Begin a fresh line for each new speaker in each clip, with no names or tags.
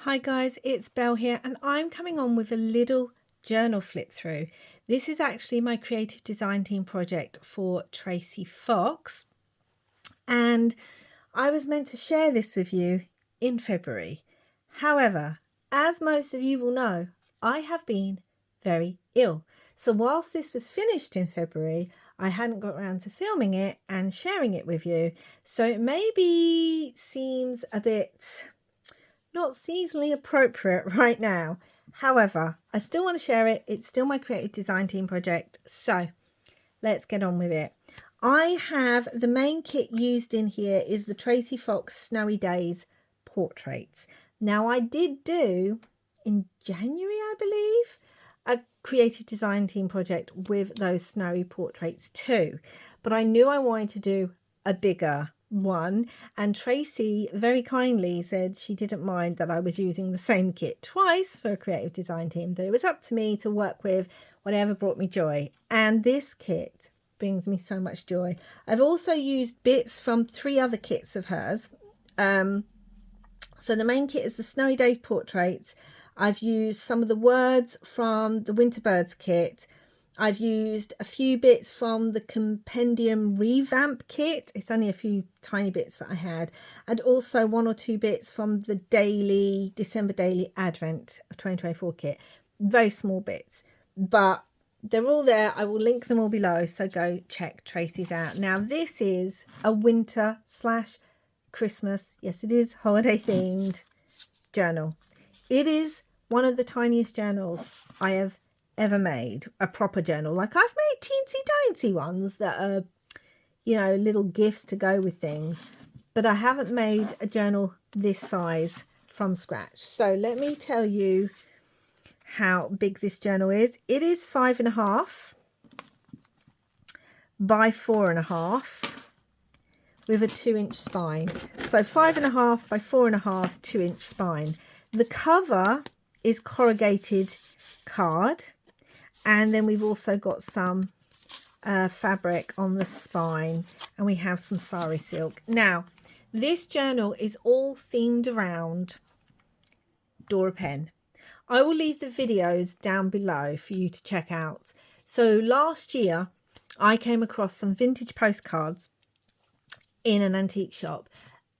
Hi guys, it's Belle here and I'm coming on with a little journal flip through. This is actually my creative design team project for Tracy Fox, and I was meant to share this with you in February. However, as most of you will know, I have been very ill. So whilst this was finished in February, I hadn't got around to filming it and sharing it with you. So it maybe seems a bit not seasonally appropriate right now. However, I still want to share it. It's still my creative design team project. So let's get on with it. I have the main kit used in here is the Tracy Fox Snowy Days portraits. Now I did do in January, I believe, a creative design team project with those snowy portraits too. But I knew I wanted to do a bigger one, and Tracy very kindly said she didn't mind that I was using the same kit twice for a creative design team, that it was up to me to work with whatever brought me joy, and this kit brings me so much joy. I've also used bits from 3 other kits of hers. So the main kit is the Snowy Days portraits. I've used some of the words from the Winter Birds kit. I've used a few bits from the Compendium Revamp kit. It's only a few tiny bits that I had. And also 1 or 2 bits from the December Daily Advent of 2024 kit. Very small bits, but they're all there. I will link them all below, so go check Tracy's out. Now this is a winter / Christmas, yes it is, holiday themed journal. It is one of the tiniest journals I have ever made, a proper journal. Like, I've made teensy tiny ones that are, you know, little gifts to go with things, but I haven't made a journal this size from scratch. So let me tell you how big this journal is. It is 5.5 by 4.5 with a 2-inch spine. So 5.5 by 4.5 2-inch spine. The cover is corrugated card, and then we've also got some fabric on the spine, and we have some sari silk. Now this journal is all themed around Dora Penn. I will leave the videos down below for you to check out. So last year I came across some vintage postcards in an antique shop,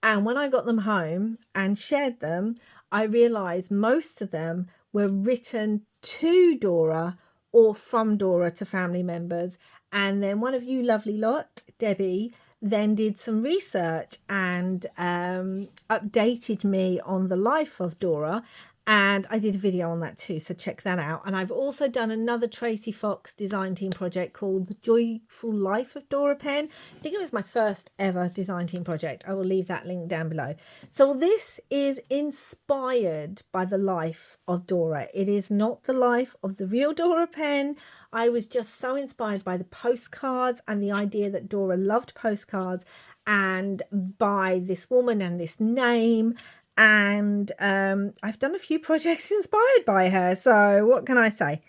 and when I got them home and shared them, I realized most of them were written to Dora or from Dora to family members. And then one of you lovely lot, Debbie, then did some research and updated me on the life of Dora, and I did a video on that too, so check that out. And I've also done another Tracy Fox design team project called The Joyful Life of Dora Penn. I think it was my first ever design team project. I will leave that link down below. So this is inspired by the life of Dora. It is not the life of the real Dora Penn. I was just so inspired by the postcards and the idea that Dora loved postcards, and by this woman and this name. And I've done a few projects inspired by her, so what can I say?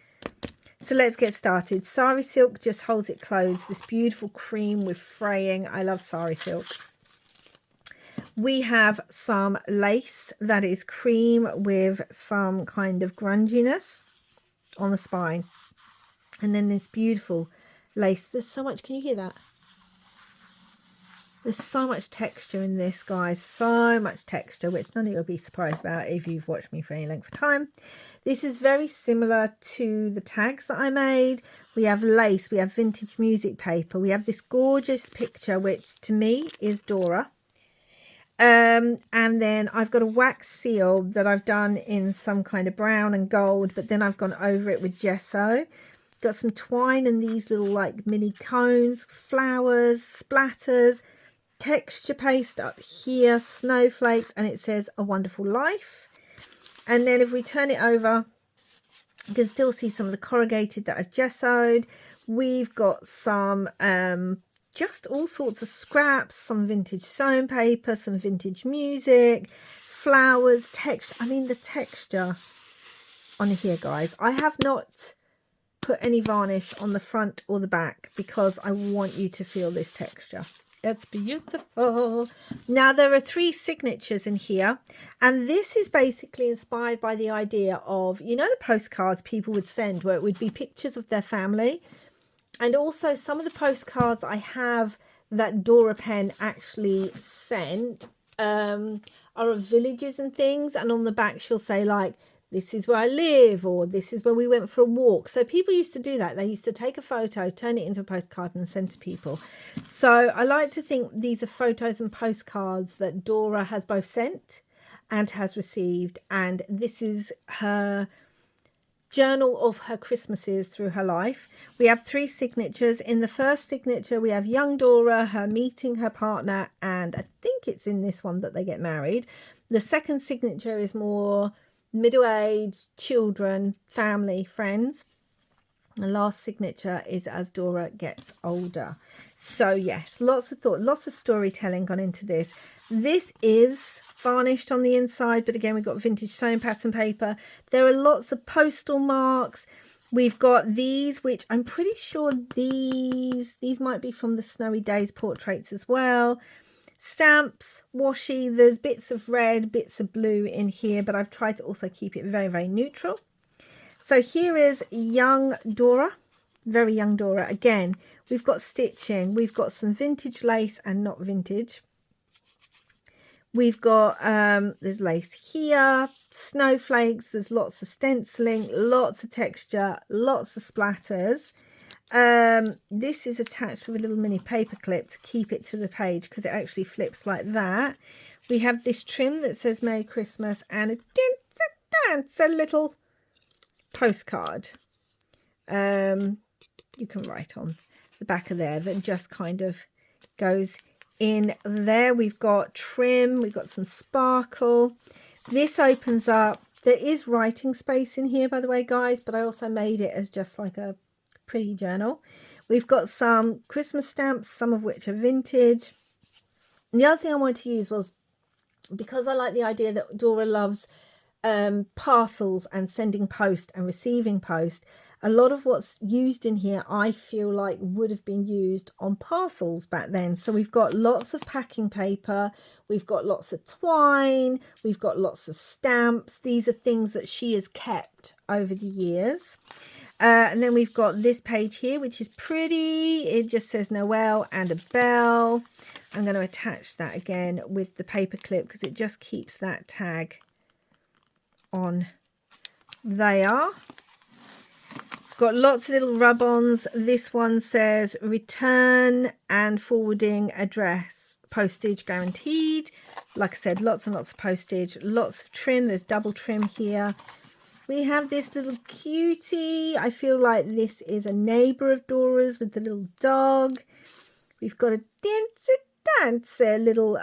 So let's get started. Sari silk just holds it closed. This beautiful cream with fraying. I love sari silk. We have some lace that is cream with some kind of grunginess on the spine. And then this beautiful lace. There's so much, can you hear that? There's so much texture in this, guys, so much texture, which none of you will be surprised about if you've watched me for any length of time. This is very similar to the tags that I made. We have lace, we have vintage music paper, we have this gorgeous picture, which to me is Dora. And then I've got a wax seal that I've done in some kind of brown and gold, but then I've gone over it with gesso. Got some twine and these little like mini cones, flowers, splatters, texture paste up here, snowflakes, and it says A Wonderful Life. And then if we turn it over, you can still see some of the corrugated that I've gessoed. We've got some just all sorts of scraps, some vintage sewn paper, some vintage music, flowers, texture. I mean, the texture on here, guys. I have not put any varnish on the front or the back because I want you to feel this texture. It's beautiful. Now, there are 3 signatures in here, and this is basically inspired by the idea of, you know, the postcards people would send where it would be pictures of their family. And also some of the postcards I have that Dora Penn actually sent are of villages and things. And on the back, she'll say, like, this is where I live, or this is where we went for a walk. So people used to do that. They used to take a photo, turn it into a postcard and send to people. So I like to think these are photos and postcards that Dora has both sent and has received. And this is her journal of her Christmases through her life. We have 3 signatures. In the first signature, we have young Dora, her meeting her partner, and I think it's in this one that they get married. The second signature is more middle-aged, children, family, friends. The last signature is as Dora gets older. So yes, lots of thought, lots of storytelling gone into this. This is varnished on the inside, but again, we've got vintage sewing pattern paper. There are lots of postal marks. We've got these, which I'm pretty sure these might be from the Snowy Days portraits as well. Stamps, washi, there's bits of red, bits of blue in here, but I've tried to also keep it very, very neutral. So here is young Dora, very young Dora. Again, we've got stitching, we've got some vintage lace and not vintage. We've got, there's lace here, snowflakes, there's lots of stenciling, lots of texture, lots of splatters. This is attached with a little mini paper clip to keep it to the page because it actually flips like that. We have this trim that says Merry Christmas and it's a little postcard. You can write on the back of there that just kind of goes in there. We've got trim, we've got some sparkle. This opens up. There is writing space in here, by the way, guys, but I also made it as just like a pretty journal. We've got some Christmas stamps, some of which are vintage. And the other thing I wanted to use was, because I like the idea that Dora loves parcels and sending post and receiving post, a lot of what's used in here I feel like would have been used on parcels back then. So we've got lots of packing paper, we've got lots of twine, we've got lots of stamps. These are things that she has kept over the years. And then we've got this page here, which is pretty. It just says Noel and a bell. I'm going to attach that again with the paper clip because it just keeps that tag on there. Got lots of little rub-ons. This one says return and forwarding address, postage guaranteed. Like I said, lots and lots of postage, lots of trim. There's double trim here. We have this little cutie. I feel like this is a neighbour of Dora's with the little dog. We've got a dancer little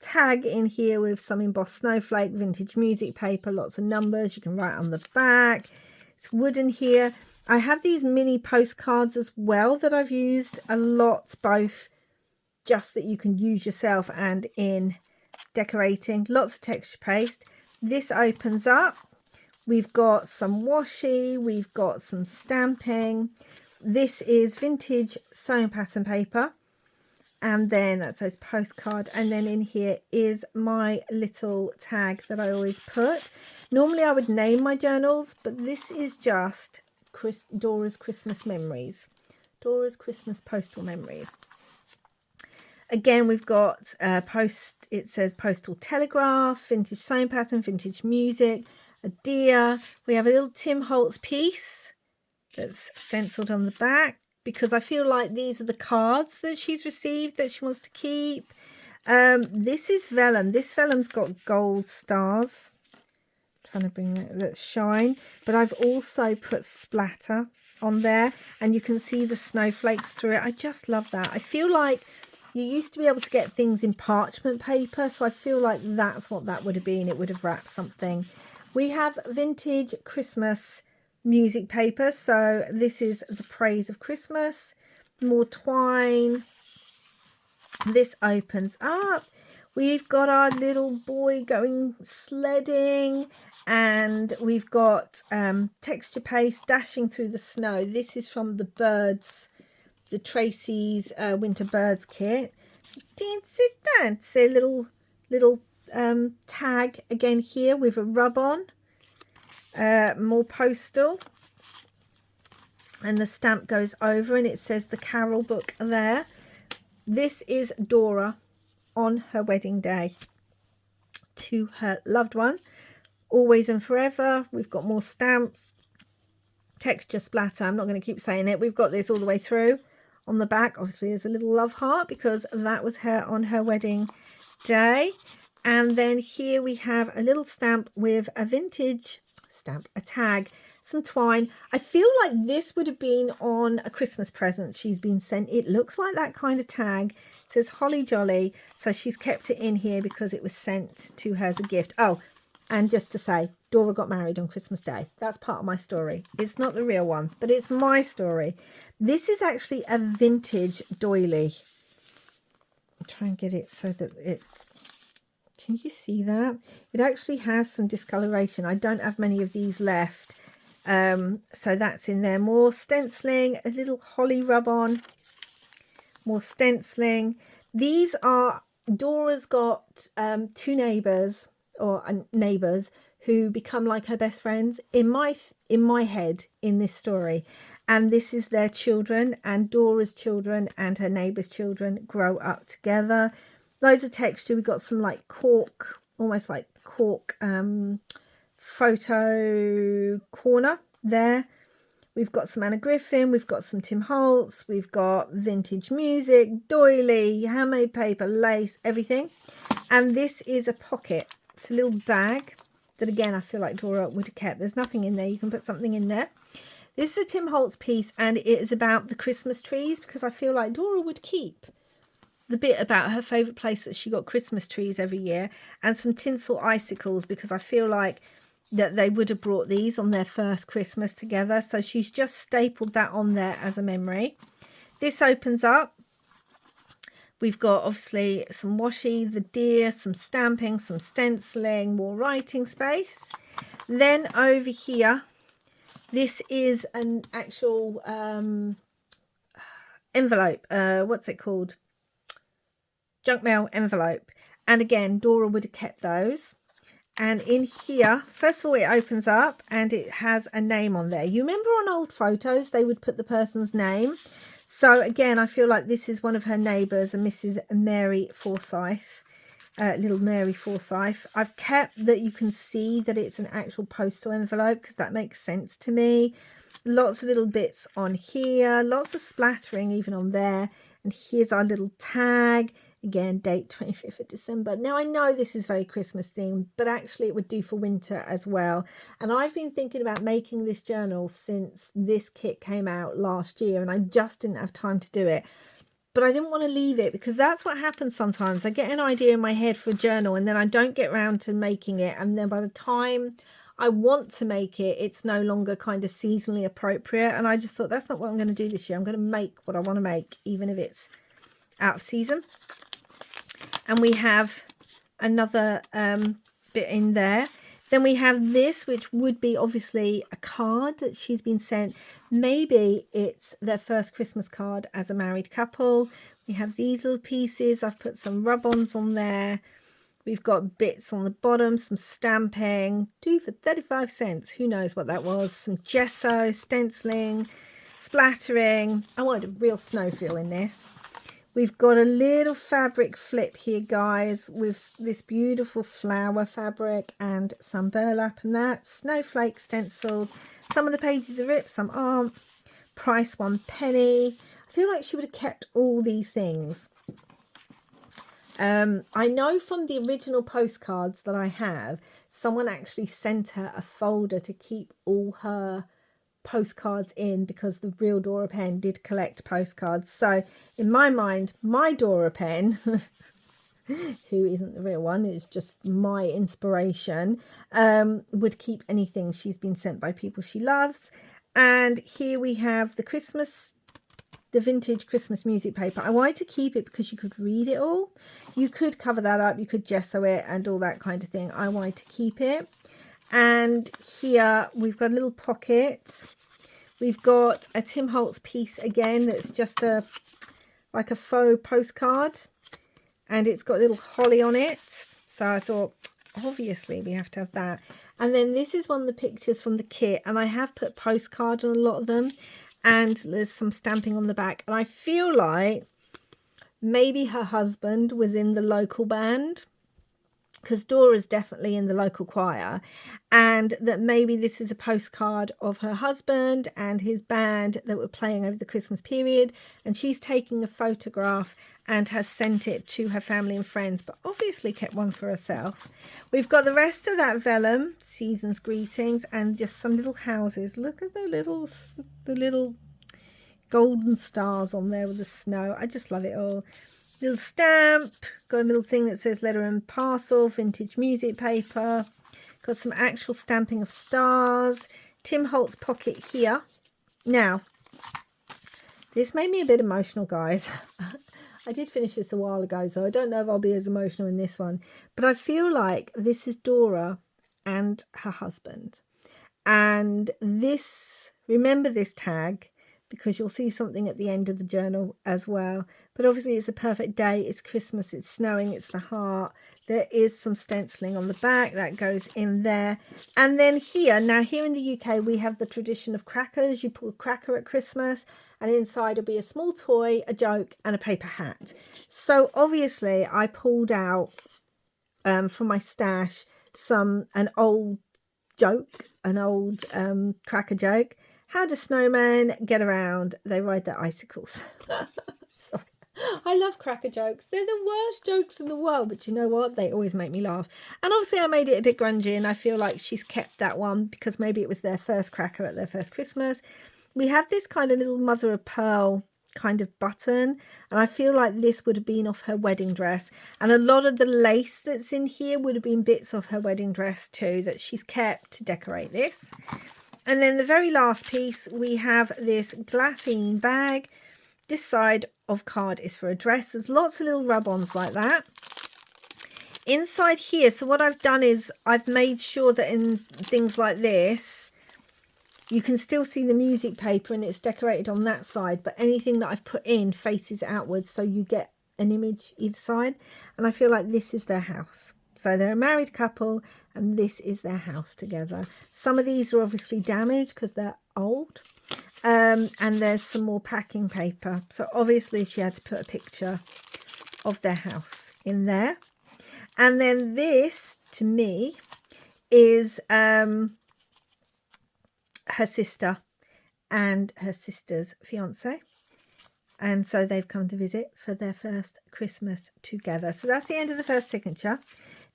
tag in here with some embossed snowflake, vintage music paper, lots of numbers. You can write on the back. It's wooden here. I have these mini postcards as well that I've used a lot, both just that you can use yourself and in decorating. Lots of texture paste. This opens up. We've got some washi. We've got some stamping. This is vintage sewing pattern paper. And then that says postcard. And then in here is my little tag that I always put. Normally I would name my journals, but this is just Dora's Christmas memories. Dora's Christmas postal memories. Again, we've got it says postal telegraph, vintage sewing pattern, vintage music, a deer. We have a little Tim Holtz piece that's stenciled on the back, because I feel like these are the cards that she's received that she wants to keep. This is vellum. This vellum's got gold stars. Trying to bring that shine. But I've also put splatter on there, and you can see the snowflakes through it. I just love that. I feel like you used to be able to get things in parchment paper, so I feel like that's what that would have been. It would have wrapped something. We have vintage Christmas music paper, so this is the praise of Christmas. More twine. This opens up. We've got our little boy going sledding, and we've got texture paste dashing through the snow. This is from the birds the Tracy's Winter Birds kit. Dancy, dancy, little tag again here with a rub on. More postal. And the stamp goes over and it says the Carol book there. This is Dora on her wedding day to her loved one. Always and forever. We've got more stamps. Texture splatter. I'm not going to keep saying it. We've got this all the way through. On the back, obviously, there's a little love heart because that was her on her wedding day. And then here we have a little stamp with a vintage stamp, a tag, some twine. I feel like this would have been on a Christmas present she's been sent. It looks like that kind of tag. It says Holly Jolly. So she's kept it in here because it was sent to her as a gift. Oh, and just to say, Dora got married on Christmas Day. That's part of my story. It's not the real one, but it's my story. This is actually a vintage doily. I'll try and get it so that it... Can you see that? It actually has some discoloration. I don't have many of these left. So that's in there. More stenciling, a little holly rub on. More stenciling. These are... Dora's got 2 neighbours, or neighbours, who become like her best friends in my head in this story. And this is their children, and Dora's children and her neighbour's children grow up together. Loads of texture. We've got some like cork, almost like cork photo corner there. We've got some Anna Griffin, we've got some Tim Holtz, we've got vintage music, doily, handmade paper, lace, everything. And this is a pocket. It's a little bag that, again, I feel like Dora would have kept. There's nothing in there. You can put something in there. This is a Tim Holtz piece, and it is about the Christmas trees, because I feel like Dora would keep the bit about her favourite place that she got Christmas trees every year, and some tinsel icicles, because I feel like that they would have brought these on their first Christmas together. So she's just stapled that on there as a memory. This opens up. We've got obviously some washi, the deer, some stamping, some stenciling, more writing space. Then over here, this is an actual envelope. What's it called? Junk mail envelope. And again, Dora would have kept those. And in here, first of all, it opens up and it has a name on there. You remember on old photos, they would put the person's name. So again, I feel like this is one of her neighbours, a Mrs. Mary Forsyth, little Mary Forsyth. I've kept that you can see that it's an actual postal envelope because that makes sense to me. Lots of little bits on here, lots of splattering even on there. And here's our little tag. Again, date 25th of December. Now, I know this is very Christmas themed, but actually it would do for winter as well. And I've been thinking about making this journal since this kit came out last year, and I just didn't have time to do it. But I didn't want to leave it, because that's what happens sometimes. I get an idea in my head for a journal, and then I don't get around to making it. And then by the time I want to make it, it's no longer kind of seasonally appropriate. And I just thought, that's not what I'm going to do this year. I'm going to make what I want to make, even if it's out of season. And we have another bit in there. Then we have this, which would be obviously a card that she's been sent. Maybe it's their first Christmas card as a married couple. We have these little pieces. I've put some rub-ons on there. We've got bits on the bottom, some stamping, 2 for 35 cents. Who knows what that was? Some gesso, stenciling, splattering. I wanted a real snowfall in this. We've got a little fabric flip here, guys, with this beautiful flower fabric and some burlap and that. Snowflake stencils. Some of the pages are ripped, some aren't. Price 1 penny. I feel like she would have kept all these things. I know from the original postcards that I have, someone actually sent her a folder to keep all her postcards in, because the real Dora Penn did collect postcards. So in my mind, my Dora Penn, who isn't the real one, it's just my inspiration, would keep anything she's been sent by people she loves. And here we have the vintage Christmas music paper. I wanted to keep it because you could read it all. You could cover that up, you could gesso it and all that kind of thing. I wanted to keep it. And here we've got a little pocket We've got a Tim Holtz piece again that's just like a faux postcard, and it's got a little holly on it. So I thought, obviously we have to have that. And then this is one of the pictures from the kit, and I have put postcard on a lot of them, and there's some stamping on the back. And I feel like maybe her husband was in the local band, because Dora's definitely in the local choir, and that maybe this is a postcard of her husband and his band that were playing over the Christmas period, and she's taking a photograph and has sent it to her family and friends, but obviously kept one for herself. We've got the rest of that vellum, season's greetings, and just some little houses. Look at the little golden stars on there with the snow. I just love it all. Little stamp, got a little thing that says letter and parcel, vintage music paper, got some actual stamping of stars, Tim Holtz pocket here. Now, this made me a bit emotional, guys. I did finish this a while ago, so I don't know if I'll be as emotional in this one, but I feel like this is Dora and her husband. And this, remember this tag, because you'll see something at the end of the journal as well. But obviously it's a perfect day. It's Christmas. It's snowing. It's the heart. There is some stenciling on the back that goes in there. And then here, now here in the UK, we have the tradition of crackers. You pull a cracker at Christmas, and inside will be a small toy, a joke, and a paper hat. So obviously I pulled out from my stash an old joke, an old cracker joke. How do snowmen get around? They ride their icicles. Sorry. I love cracker jokes. They're the worst jokes in the world, but you know what? They always make me laugh. And obviously I made it a bit grungy, and I feel like she's kept that one because maybe it was their first cracker at their first Christmas. We have this kind of little mother of pearl kind of button, and I feel like this would have been off her wedding dress, and a lot of the lace that's in here would have been bits of her wedding dress too that she's kept to decorate this. And then the very last piece, we have this glassine bag. This side of card is for a dress. There's lots of little rub-ons like that. Inside here, so what I've done is I've made sure that in things like this, you can still see the music paper and it's decorated on that side, but anything that I've put in faces outwards, so you get an image either side. And I feel like this is their house. So they're a married couple, and this is their house together. Some of these are obviously damaged because they're old. And there's some more packing paper. So obviously she had to put a picture of their house in there. And then this, to me, is her sister and her sister's fiance. And so they've come to visit for their first Christmas together. So that's the end of the first signature.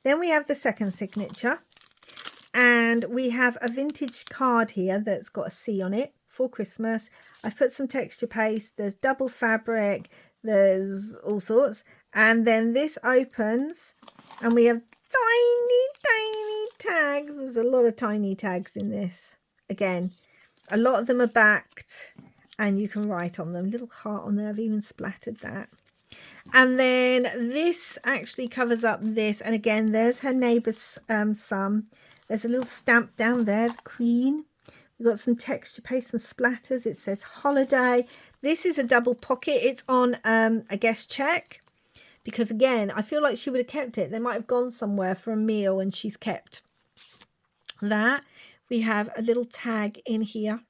Then we have the second signature, and we have a vintage card here that's got a C on it for Christmas. I've put some texture paste, there's double fabric, there's all sorts. And then this opens, and we have tiny tags. There's a lot of tiny tags in this. Again, a lot of them are backed, and you can write on them. Little heart on there, I've even splattered that. And then this actually covers up this, and again there's her neighbour's son. There's a little stamp down there, the Queen. We've got some texture paste, some splatters. It says holiday. This is a double pocket. It's on a guest check, because again I feel like she would have kept it. They might have gone somewhere for a meal and she's kept that. We have a little tag in here.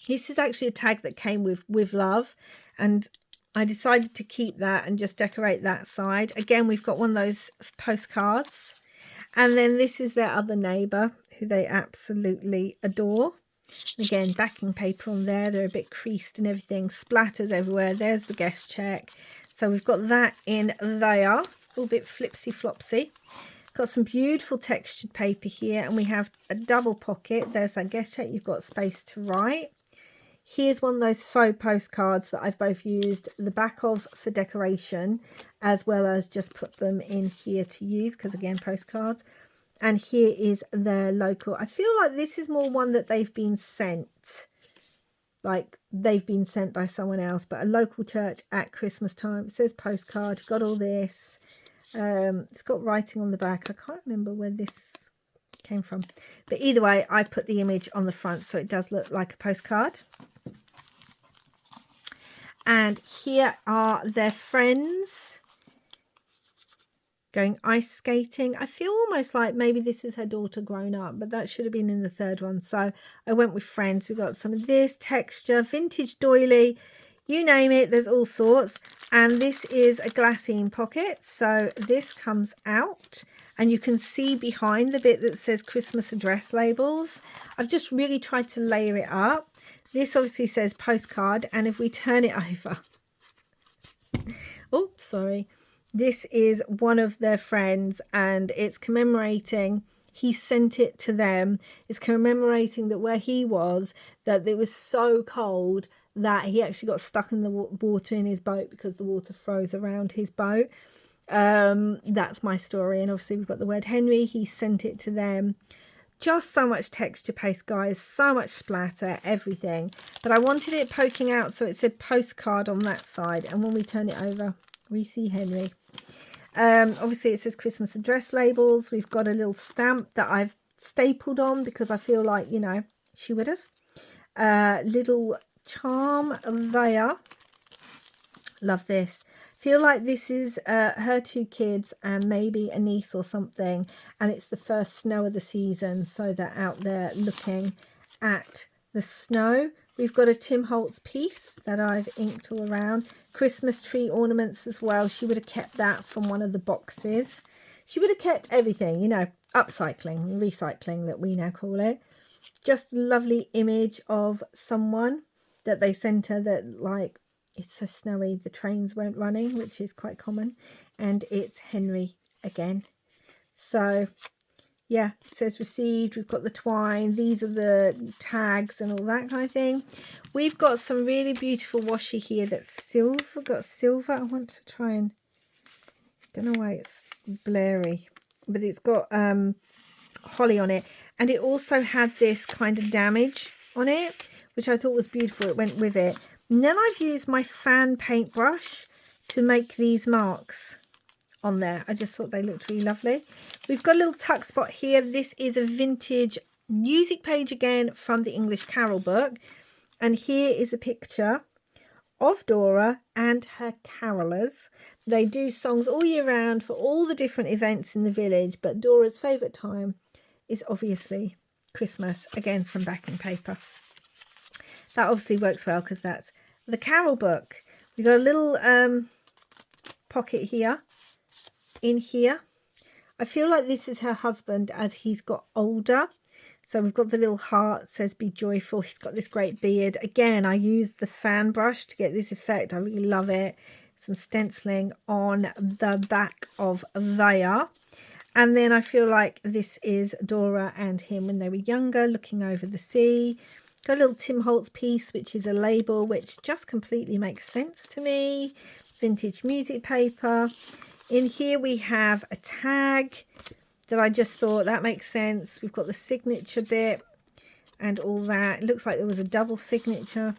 This is actually a tag that came with love, and I decided to keep that and just decorate that side. Again, we've got one of those postcards. And then this is their other neighbour, who they absolutely adore. Again, backing paper on there. They're a bit creased and everything. Splatters everywhere. There's the guest check. So we've got that in there. A little bit flipsy-flopsy. Got some beautiful textured paper here. And we have a double pocket. There's that guest check. You've got space to write. Here's one of those faux postcards that I've both used the back of for decoration, as well as just put them in here to use, because again, postcards. And here is their local. I feel like this is more one that they've been sent. Like they've been sent by someone else, but a local church at Christmas time. It says postcard. Got all this. It's got writing on the back. I can't remember where this came from. But either way, I put the image on the front so it does look like a postcard. And here are their friends going ice skating. I feel almost like maybe this is her daughter grown up, but that should have been in the third one. So I went with friends. We've got some of this texture, vintage doily, you name it, there's all sorts. And this is a glassine pocket. So this comes out and you can see behind the bit that says Christmas address labels. I've just really tried to layer it up. This obviously says postcard, and if we turn it over, oh, sorry, this is one of their friends, and it's commemorating, he sent it to them. It's commemorating that where he was, that it was so cold that he actually got stuck in the water in his boat because the water froze around his boat. That's my story. And obviously we've got the word Henry. He sent it to them. Just so much texture paste, guys, so much splatter, everything. But I wanted it poking out, so it said postcard on that side. And when we turn it over, we see Henry. Obviously it says Christmas address labels. We've got a little stamp that I've stapled on because I feel like, you know, she would have. Little charm there. Love this. Feel like this is her two kids and maybe a niece or something, and it's the first snow of the season, so they're out there looking at the snow. We've got a Tim Holtz piece that I've inked all around. Christmas tree ornaments as well. She would have kept that from one of the boxes. She would have kept everything, you know, upcycling, recycling that we now call it. Just a lovely image of someone that they sent her that, like, it's so snowy the trains weren't running, which is quite common. And it's Henry again. So yeah, it says received. We've got the twine. These are the tags and all that kind of thing. We've got some really beautiful washi here that's silver. Got silver. I want to try and, don't know why it's blurry, but it's got holly on it. And it also had this kind of damage on it, which I thought was beautiful. It went with it. And then I've used my fan paintbrush to make these marks on there. I just thought they looked really lovely. We've got a little tuck spot here. This is a vintage music page again from the English Carol book. And here is a picture of Dora and her carolers. They do songs all year round for all the different events in the village, but Dora's favourite time is obviously Christmas. Again, some backing paper. That obviously works well because that's the Carol book. We've got a little pocket here, in here. I feel like this is her husband as he's got older. So we've got the little heart, says be joyful. He's got this great beard. Again, I used the fan brush to get this effect. I really love it. Some stenciling on the back of there. And then I feel like this is Dora and him when they were younger, looking over the sea. Got a little Tim Holtz piece, which is a label, which just completely makes sense to me. Vintage music paper. In here we have a tag that I just thought that makes sense. We've got the signature bit and all that. It looks like there was a double signature.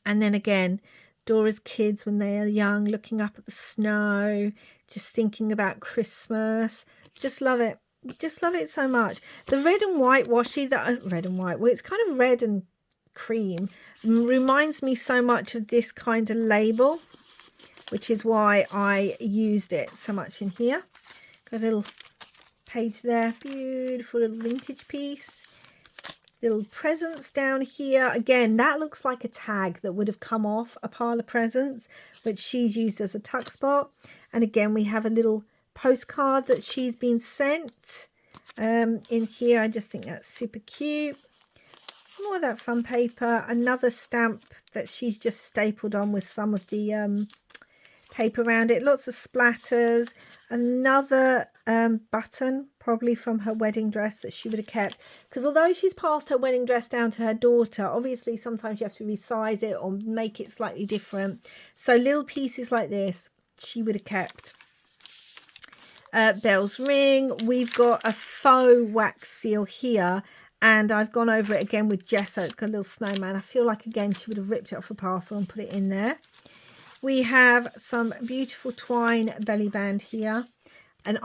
And then again, Dora's kids when they are young, looking up at the snow, just thinking about Christmas. Just love it. Just love it so much. The red and white washi that red and white, well, it's kind of red and cream, reminds me so much of this kind of label, which is why I used it so much in here. Got a little page there, beautiful little vintage piece. Little presents down here. Again, that looks like a tag that would have come off a pile of presents, which she's used as a tuck spot. And again, we have a little postcard that she's been sent in here. I just think that's super cute. More of that fun paper. Another stamp that she's just stapled on with some of the paper around it. Lots of splatters. Another button, probably from her wedding dress that she would have kept, because although she's passed her wedding dress down to her daughter, obviously sometimes you have to resize it or make it slightly different. So little pieces like this she would have kept. Bells ring. We've got a faux wax seal here, and I've gone over it again with gesso. It's got a little snowman. I feel like again she would have ripped it off a parcel and put it in there. We have some beautiful twine belly band here. And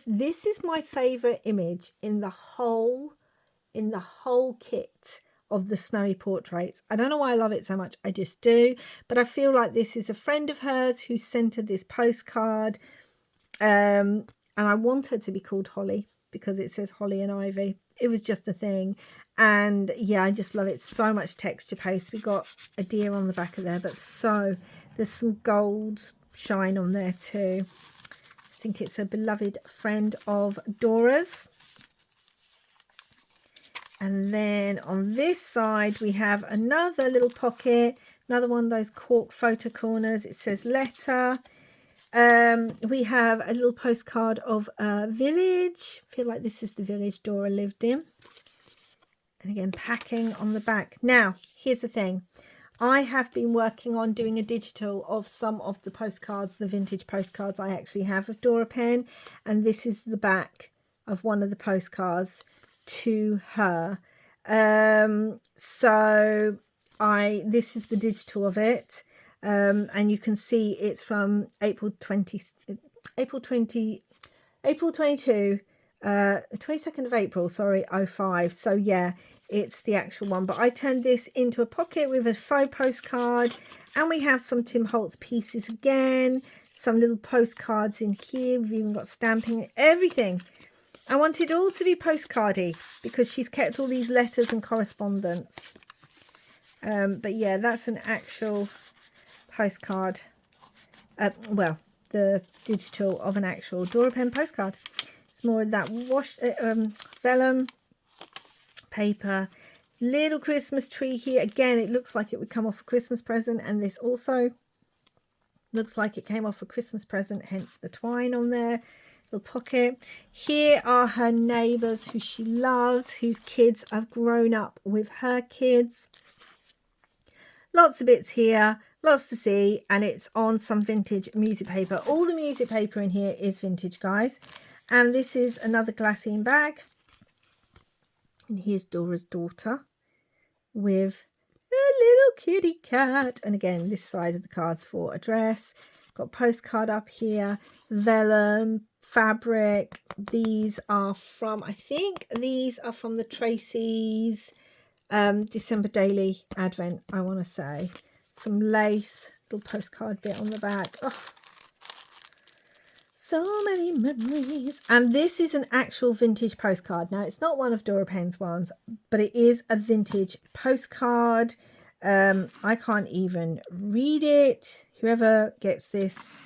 this is my favorite image in the whole kit of the snowy portraits. I don't know why I love it so much, I just do. But I feel like this is a friend of hers who sent her this postcard, and I want her to be called Holly because it says Holly and Ivy. It was just a thing. And yeah, I just love it. So much texture paste. We got a deer on the back of there, but there's some gold shine on there too. I think it's a beloved friend of Dora's. And then on this side, we have another little pocket, another one of those cork photo corners. It says letter. We have a little postcard of a village. I feel like this is the village Dora lived in. And again, packing on the back. Now, here's the thing. I have been working on doing a digital of some of the postcards, the vintage postcards I actually have of Dora Penn. And this is the back of one of the postcards to her. So this is the digital of it. And you can see it's from April 22, 22nd of April, sorry, 05. So yeah, it's the actual one. But I turned this into a pocket with a faux postcard, and we have some Tim Holtz pieces again, some little postcards in here. We've even got stamping, everything. I wanted all to be postcardy because she's kept all these letters and correspondence. But yeah, that's an actual postcard. Well, the digital of an actual Dora Penn postcard. It's more of that washed vellum paper. Little Christmas tree here. Again, it looks like it would come off a Christmas present, and this also looks like it came off a Christmas present, hence the twine on there. Little pocket. Here are her neighbours who she loves, whose kids have grown up with her kids. Lots of bits here, lots to see, and it's on some vintage music paper. All the music paper in here is vintage, guys. And this is another glassine bag. And here's Dora's daughter with a little kitty cat. And again, this side of the card's for a dress. Got postcard up here, vellum, fabric. These are from, I think these are from the Tracy's December Daily Advent, I want to say. Some lace, little postcard bit on the back. Oh, so many memories. And this is an actual vintage postcard. Now, it's not one of Dora Penn's ones, but it is a vintage postcard. I can't even read it. Whoever gets this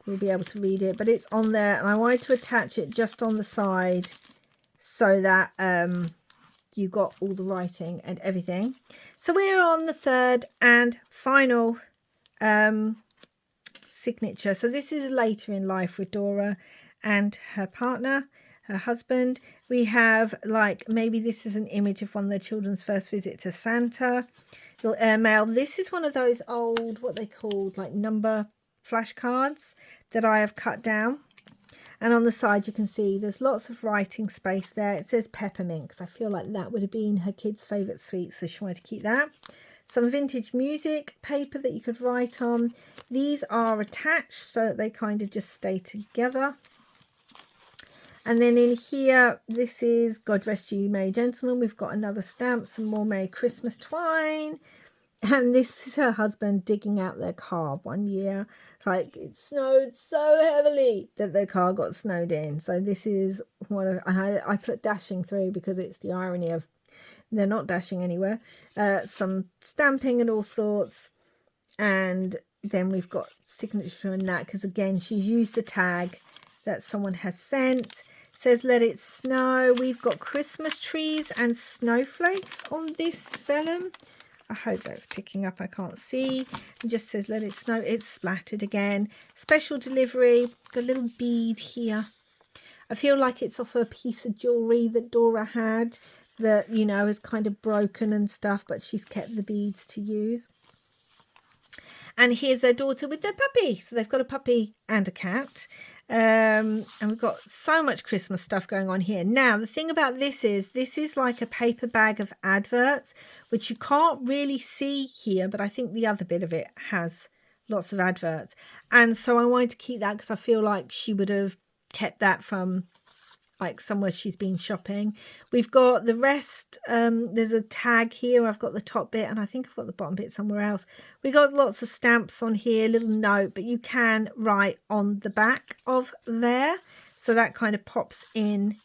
will be able to read it, but it's on there, and I wanted to attach it just on the side so that you got all the writing and everything. So we're on the third and final signature. So this is later in life with Dora and her partner, her husband. We have, like, maybe this is an image of one of the children's first visit to Santa. Little airmail. This is one of those old, what they called, like number flashcards that I have cut down. And on the side you can see there's lots of writing space there. It says peppermint because I feel like that would have been her kid's favourite sweet, so she wanted to keep that. Some vintage music paper that you could write on. These are attached so that they kind of just stay together. And then in here, this is God Rest You Merry Gentlemen. We've got another stamp, some more Merry Christmas twine. And this is her husband digging out their car one year. Like, it snowed so heavily that their car got snowed in. So this is what I put dashing through because it's the irony of they're not dashing anywhere. Some stamping and all sorts. And then we've got signature and that because, again, she's used a tag that someone has sent. It says let it snow. We've got Christmas trees and snowflakes on this vellum. I hope that's picking up. I can't see. It just says let it snow. It's splattered again. Special delivery. Got a little bead here. I feel like it's off a piece of jewellery that Dora had that, you know, is kind of broken and stuff, but she's kept the beads to use. And here's their daughter with their puppy. So they've got a puppy and a cat. And we've got so much Christmas stuff going on here. Now, the thing about this is like a paper bag of adverts, which you can't really see here, but I think the other bit of it has lots of adverts. And so I wanted to keep that because I feel like she would have kept that from like somewhere she's been shopping. We've got the rest. There's a tag here. I've got the top bit, and I think I've got the bottom bit somewhere else. We got lots of stamps on here, little note, but you can write on the back of there. So that kind of pops in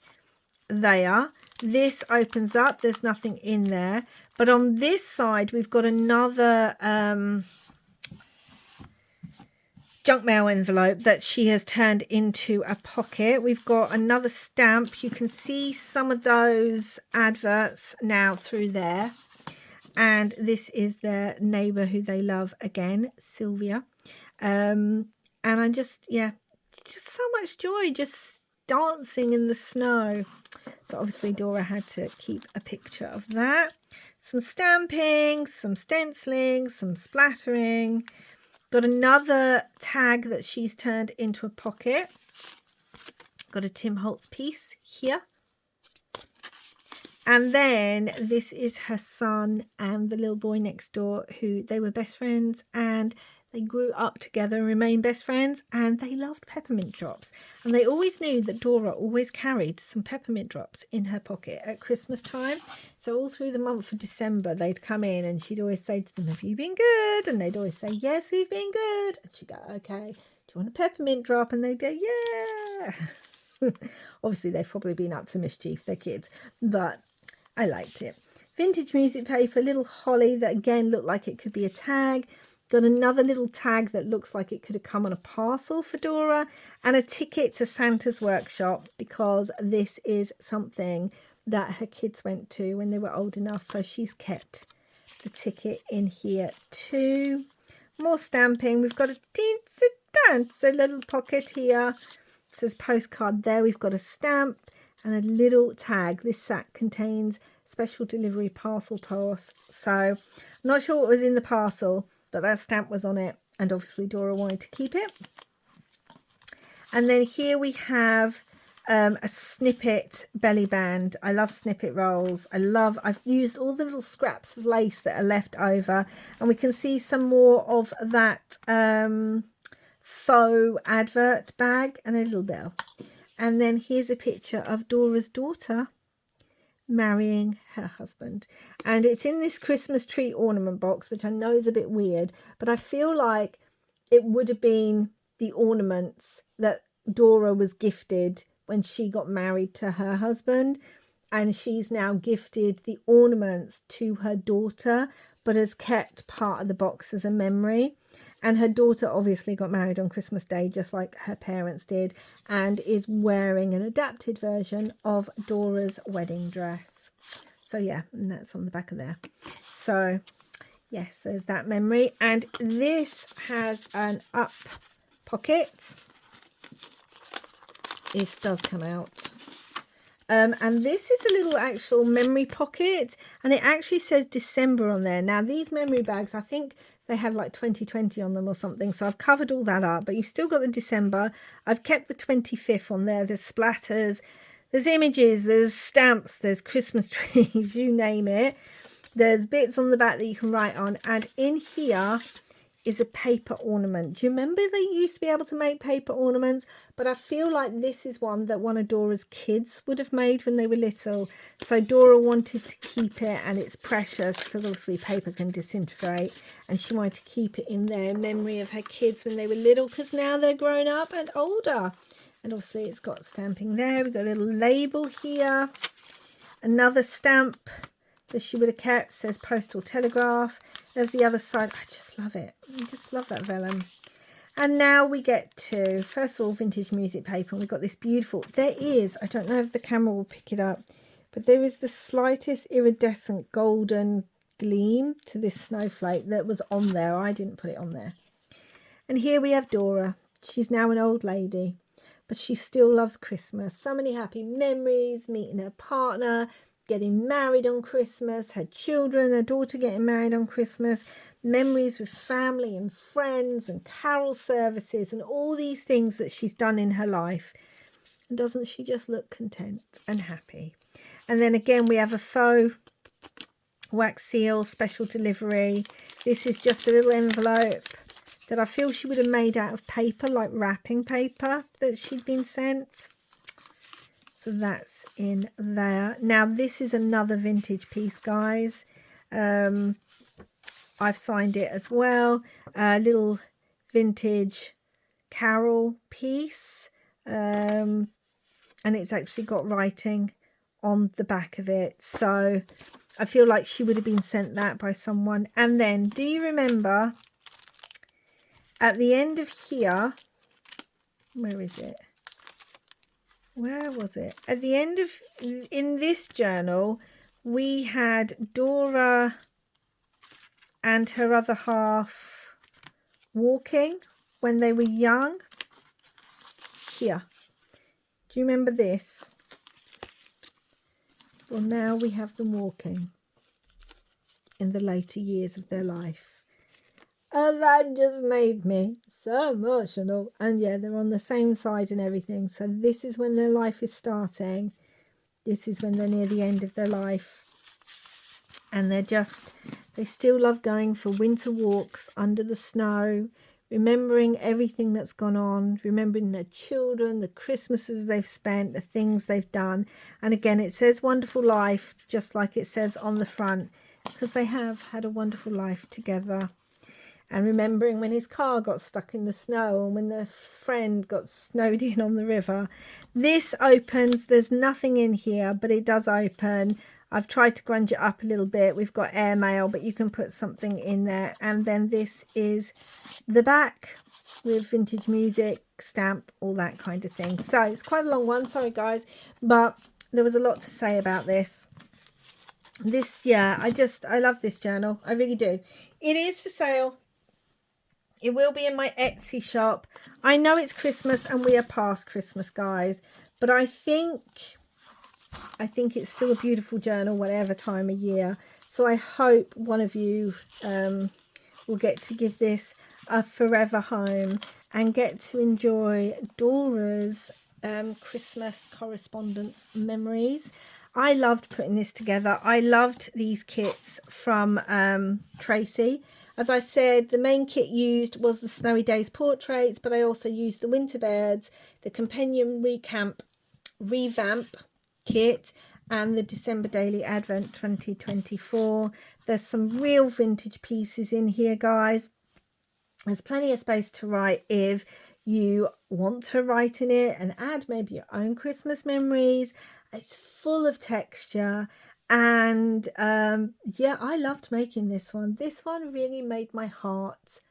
there. This opens up. There's nothing in there. But on this side, we've got another junk mail envelope that she has turned into a pocket. We've got another stamp. You can see some of those adverts now through there. And this is their neighbour who they love again, Sylvia. And I'm just, yeah, just so much joy, just dancing in the snow. So obviously Dora had to keep a picture of that. Some stamping, some stenciling, some splattering. Got another tag that she's turned into a pocket. Got a Tim Holtz piece here. And then this is her son and the little boy next door, who they were best friends and they grew up together and remained best friends, and they loved peppermint drops. And they always knew that Dora always carried some peppermint drops in her pocket at Christmas time. So all through the month of December, they'd come in and she'd always say to them, "Have you been good?" And they'd always say, "Yes, we've been good." And she'd go, "Okay, do you want a peppermint drop?" And they'd go, "Yeah." Obviously, they've probably been up to mischief, they're kids, but I liked it. Vintage music paper, little holly that again looked like it could be a tag. Got another little tag that looks like it could have come on a parcel for Dora, and a ticket to Santa's workshop, because this is something that her kids went to when they were old enough. So she's kept the ticket in here too. More stamping. We've got a dancer little pocket here. It says postcard there. We've got a stamp and a little tag. This sack contains special delivery parcel post. So I'm not sure what was in the parcel, but that stamp was on it, and obviously Dora wanted to keep it. And then here we have a snippet belly band. I love snippet rolls. I've used all the little scraps of lace that are left over, and we can see some more of that faux advert bag and a little bell. And then here's a picture of Dora's daughter marrying her husband, and it's in this Christmas tree ornament box, which I know is a bit weird, but I feel like it would have been the ornaments that Dora was gifted when she got married to her husband, and she's now gifted the ornaments to her daughter, but has kept part of the box as a memory. And her daughter obviously got married on Christmas Day, just like her parents did, and is wearing an adapted version of Dora's wedding dress. So yeah, and that's on the back of there. So yes, there's that memory. And this has an up pocket. This does come out. And this is a little actual memory pocket, and it actually says December on there. Now these memory bags, I think they had like 2020 on them or something, so I've covered all that up, but you've still got the December. I've kept the 25th on there. There's splatters, there's images, there's stamps, there's Christmas trees, you name it. There's bits on the back that you can write on, and in here is a paper ornament. Do you remember they used to be able to make paper ornaments? But I feel like this is one that one of Dora's kids would have made when they were little. So Dora wanted to keep it, and it's precious because obviously paper can disintegrate, and she wanted to keep it in there in memory of her kids when they were little, because now they're grown up and older. And obviously it's got stamping there. We've got a little label here. Another stamp that she would have kept, says Postal Telegraph. There's the other side. I just love it. I just love that vellum. And now we get to, first of all, vintage music paper. And we've got this beautiful, there is, I don't know if the camera will pick it up, but there is the slightest iridescent golden gleam to this snowflake that was on there. I didn't put it on there. And here we have Dora. She's now an old lady, but she still loves Christmas. So many happy memories, meeting her partner, getting married on Christmas, her children, her daughter getting married on Christmas, memories with family and friends and carol services and all these things that she's done in her life. And doesn't she just look content and happy? And then again, we have a faux wax seal, special delivery. This is just a little envelope that I feel she would have made out of paper, like wrapping paper that she'd been sent. So that's in there. Now this is another vintage piece, guys. I've signed it as well. A little vintage carol piece. And it's actually got writing on the back of it. So I feel like she would have been sent that by someone. And then, do you remember at the end of here, where is it? Where was it? At the end of, in this journal, we had Dora and her other half walking when they were young. Here. Do you remember this? Well, now we have them walking in the later years of their life. And that just made me so emotional. And yeah, they're on the same side and everything. So this is when their life is starting. This is when they're near the end of their life. And they still love going for winter walks under the snow, remembering everything that's gone on, remembering their children, the Christmases they've spent, the things they've done. And again, it says wonderful life, just like it says on the front, because they have had a wonderful life together. And remembering when his car got stuck in the snow and when their friend got snowed in on the river. This opens, there's nothing in here, but it does open. I've tried to grunge it up a little bit. We've got airmail, but you can put something in there. And then this is the back with vintage music, stamp, all that kind of thing. So it's quite a long one. Sorry, guys. But there was a lot to say about this. This, yeah, I love this journal. I really do. It is for sale. It will be in my Etsy shop. I know it's Christmas and we are past Christmas, guys. But I think it's still a beautiful journal, whatever time of year. So I hope one of you will get to give this a forever home and get to enjoy Dora's Christmas correspondence memories. I loved putting this together. I loved these kits from Tracy. As I said, the main kit used was the Snowy Days portraits, but I also used the Winter Birds, the Compendium Revamp kit, and the December Daily Advent 2024. There's some real vintage pieces in here, guys. There's plenty of space to write if you want to write in it and add maybe your own Christmas memories. It's full of texture. And yeah, I loved making this one. This one really made my heart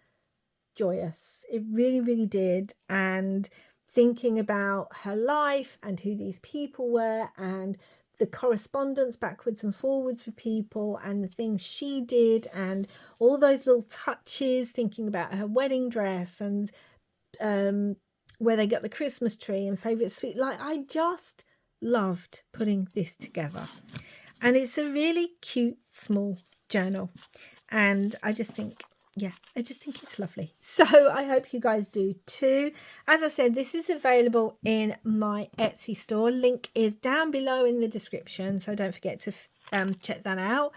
joyous. It really, really did. And thinking about her life and who these people were and the correspondence backwards and forwards with people and the things she did and all those little touches, thinking about her wedding dress and where they got the Christmas tree and favourite sweet. Like, I just loved putting this together. And it's a really cute, small journal. And I just think, yeah, I just think it's lovely. So I hope you guys do too. As I said, this is available in my Etsy store. Link is down below in the description. So don't forget to check that out.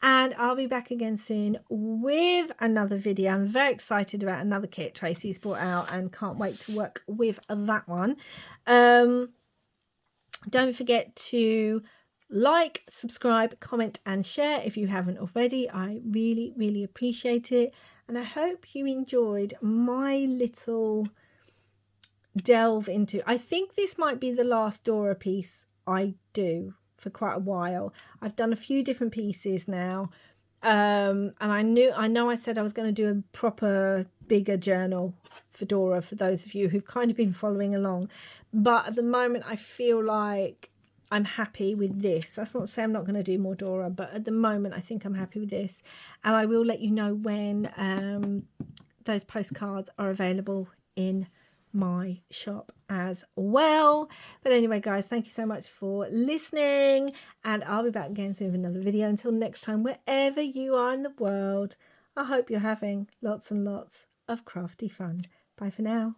And I'll be back again soon with another video. I'm very excited about another kit Tracy's brought out and can't wait to work with that one. Don't forget to like, subscribe, comment and share if you haven't already. I really, really appreciate it. And I hope you enjoyed my little delve into, I think this might be the last Dora piece I do for quite a while. I've done a few different pieces now. And I know I said I was going to do a proper bigger journal for Dora for those of you who've kind of been following along. But at the moment I feel like I'm happy with this. That's not to say I'm not going to do more Dora, but at the moment I think I'm happy with this. And I will let you know when those postcards are available in my shop as well. But anyway, guys, thank you so much for listening. And I'll be back again soon with another video. Until next time, wherever you are in the world, I hope you're having lots and lots of crafty fun. Bye for now.